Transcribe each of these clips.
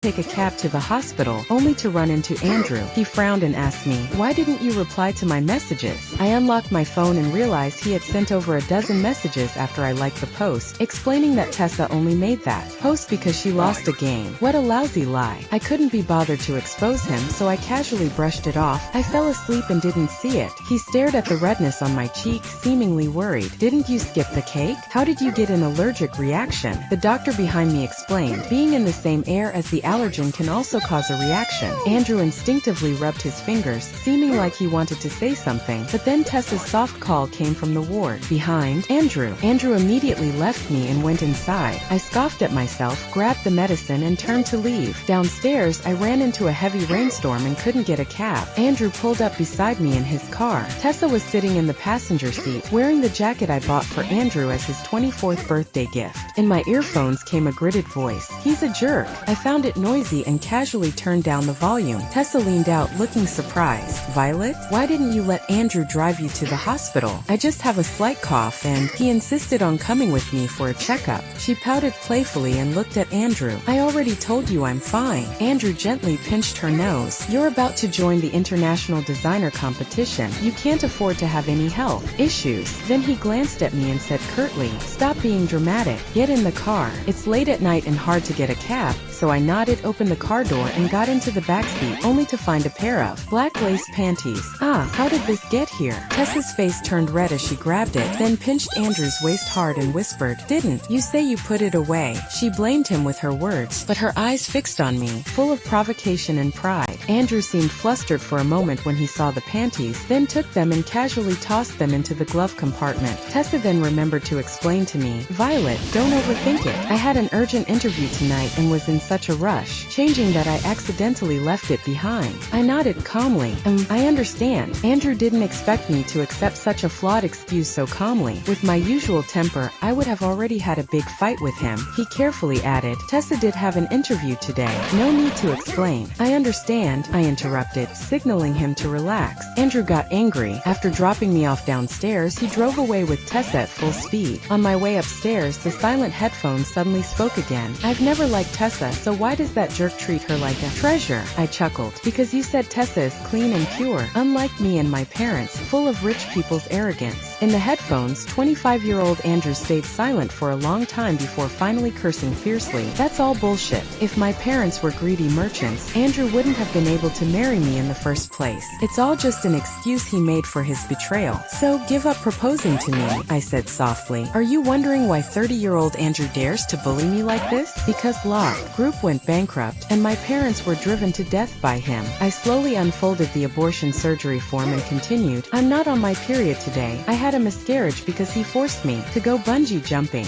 take a cab to the hospital, only to run into Andrew. He frowned and asked me, "Why didn't you reply to my messages?" I unlocked my phone and realized he had sent over a dozen messages after I liked the post, explaining that Tessa only made that post because she lost a game. What a lousy lie. I couldn't be bothered to expose him, so I casually brushed it off. I fell asleep and didn't see it. He stared at the redness on my cheek, seemingly worried. "Didn't you skip the cake? How did you get an allergic reaction?" The doctor behind me explained, "Being in the same air as the allergen can also cause a reaction." Andrew instinctively rubbed his fingers, seeming like he wanted to say something, but then Tessa's soft call came from the ward. "Behind, Andrew." Andrew immediately left me and went inside. I scoffed at myself, grabbed the medicine and turned to leave. Downstairs, I ran into a heavy rainstorm and couldn't get a cab. Andrew pulled up beside me in his car. Tessa was sitting in the passenger seat, wearing the jacket I bought for Andrew as his 24th birthday gift. In my earphones came a gritted voice. "He's a jerk." I found it noisy and casually turned down the volume. Tessa leaned out, looking surprised. "Violet, why didn't you let Andrew drive you to the hospital? I just have a slight cough and he insisted on coming with me for a checkup." She pouted playfully and looked at Andrew. "I already told you I'm fine." Andrew gently pinched her nose. "You're about to join the international designer competition. You can't afford to have any health issues." Then he glanced at me and said curtly, "Stop being dramatic. Get in the car." It's late at night and hard to get a cab, so I nodded, opened the car door and got into the backseat, only to find a pair of black lace panties. "Ah, how did this get here?" Tessa's face turned red as she grabbed it, then pinched Andrew's waist hard and whispered, "Didn't you say you put it away?" She blamed him with her words, but her eyes fixed on me, full of provocation and pride. Andrew seemed flustered for a moment when he saw the panties, then took them and casually tossed them into the glove compartment. Tessa then remembered to explain to me, "Violet, don't overthink it. I had an urgent interview tonight and was in such a rush, changing that I accidentally left it behind." I nodded calmly. I understand." Andrew didn't expect me to accept such a flawed excuse so calmly. With my usual temper, I would have already had a big fight with him. He carefully added, "Tessa did have an interview today. No need to explain." "I understand," I interrupted, signaling him to relax. Andrew got angry. After dropping me off downstairs, he drove away with Tessa at full speed. On my way upstairs, the silent headphones suddenly spoke again. "I've never liked Tessa, so why does that jerk treat her like a treasure?" I chuckled. "Because you said Tessa is clean and pure, unlike me and my parents, full of rich people's arrogance." In the headphones, 25-year-old Andrew stayed silent for a long time before finally cursing fiercely. "That's all bullshit. If my parents were greedy merchants, Andrew wouldn't have been able to marry me in the first place. It's all just an excuse he made for his betrayal. So give up proposing to me," I said softly. "Are you wondering why 30-year-old Andrew dares to bully me like this? Because Locke Group went bankrupt, and my parents were driven to death by him." I slowly unfolded the abortion surgery form and continued, "I'm not on my period today. I had a miscarriage because he forced me to go bungee jumping."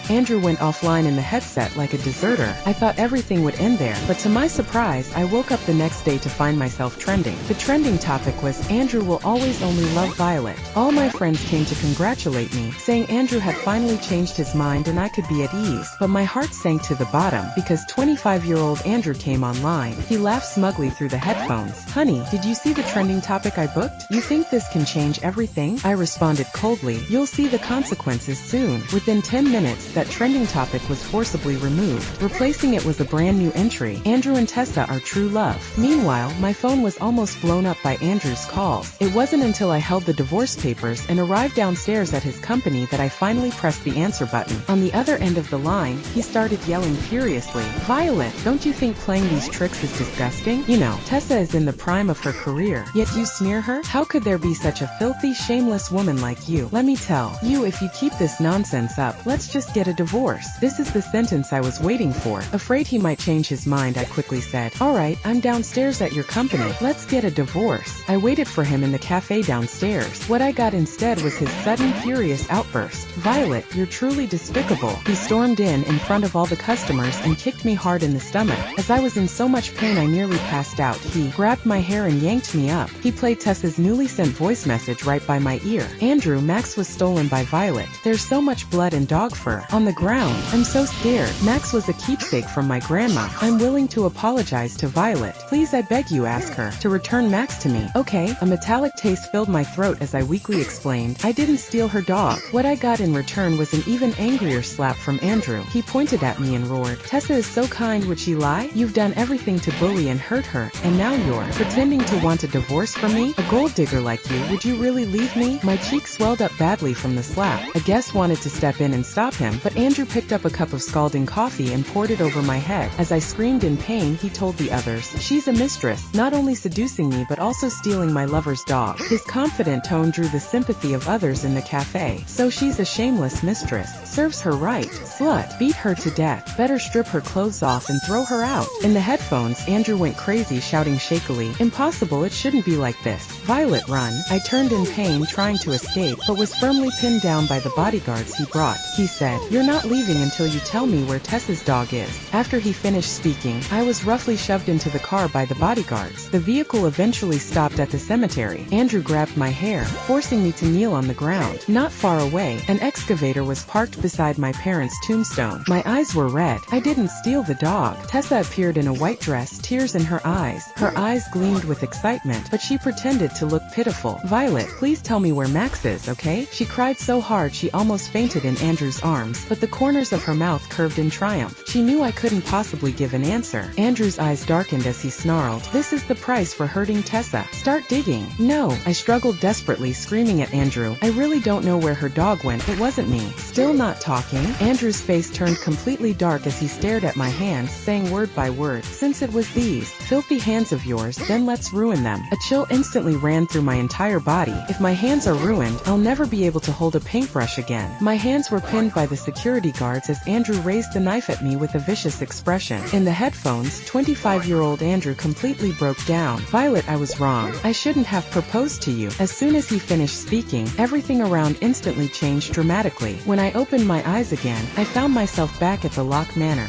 Andrew went offline in the headset like a deserter. I thought everything would end there, but to my surprise, I woke up the next day to find myself trending. The trending topic was, "Andrew will always only love Violet." All my friends came to congratulate me, saying Andrew had finally changed his mind and I could be at ease. But my heart sank to the bottom, because 25-year-old Andrew came online. He laughed smugly through the headphones. "Honey, did you see the trending topic I booked? You think this can change everything?" I responded coldly, "You'll see the consequences soon." Within 10 minutes, that trending topic was forcibly removed. Replacing it was a brand new entry. "Andrew and Tessa are true love." Meanwhile, my phone was almost blown up by Andrew's calls. It wasn't until I held the divorce papers and arrived downstairs at his company that I finally pressed the answer button. On the other end of the line, he started yelling furiously, "Violet, don't you think playing these tricks is disgusting? You know, Tessa is in the prime of her career, yet you smear her? How could there be such a filthy, shameless woman like you? Let me tell you, if you keep this nonsense up, let's just get a divorce." This is the sentence I was waiting for. Afraid he might change his mind, I quickly said, "All right, I'm downstairs at your company. Let's get a divorce." I waited for him in the cafe downstairs. What I got instead was his sudden, furious outburst. "Violet, you're truly despicable." He stormed in front of all the customers and kicked me hard in the stomach. As I was in so much pain I nearly passed out, he grabbed my hair and yanked me up. He played Tessa's newly sent voice message right by my ear. "Andrew, Max was stolen by Violet. There's so much blood and dog fur. On the ground. I'm so scared. Max was a keepsake from my grandma. I'm willing to apologize to Violet. Please, I beg you, ask her to return Max to me. Okay. A metallic taste filled my throat as I weakly explained, I didn't steal her dog. What I got in return was an even angrier slap from Andrew. He pointed at me and roared, Tessa is so kind, would she lie? You've done everything to bully and hurt her, and now you're pretending to want a divorce from me? A gold digger like you, would you really leave me? My cheek swelled up badly from the slap. A guest wanted to step in and stop him, but Andrew picked up a cup of scalding coffee and poured it over my head. As I screamed in pain, he told the others, she's a mistress, not only seducing me but also stealing my lover's dog. His confident tone drew the sympathy of others in the cafe. So she's a shameless mistress. Serves her right. Slut. Beat her to death. Better strip her clothes off and throw her out. In the headphones, Andrew went crazy, shouting shakily, impossible, it shouldn't be like this. Violet, run. I turned in pain, trying to escape, but was firmly pinned down by the bodyguards he brought. He said, you're not leaving until you tell me where Tessa's dog is. After he finished speaking, I was roughly shoved into the car by the bodyguards. The vehicle eventually stopped at the cemetery. Andrew grabbed my hair, forcing me to kneel on the ground. Not far away, an excavator was parked beside my parents' tombstone. My eyes were red. I didn't steal the dog. Tessa appeared in a white dress, tears in her eyes. Her eyes gleamed with excitement, but she pretended to look pitiful. Violet, please tell me where Max is, okay? She cried so hard she almost fainted in Andrew's arms, but the corners of her mouth curved in triumph. She knew I couldn't possibly give an answer. Andrew's eyes darkened as he snarled, this is the price for hurting Tessa. Start digging. No. I struggled desperately, screaming at Andrew, I really don't know where her dog went, it wasn't me. Still not talking? Andrew's face turned completely dark as he stared at my hands, saying word by word, since it was these filthy hands of yours, then let's ruin them. A chill instantly ran through my entire body. If my hands are ruined, I'll never be able to hold a paintbrush again. My hands were pinned by the security guards as Andrew raised the knife at me with a vicious expression. In the headphones, 25-year-old Andrew completely broke down. Violet, I was wrong. I shouldn't have proposed to you. As soon as he finished speaking, everything around instantly changed dramatically. When I opened my eyes again, I found myself back at the Lock Manor.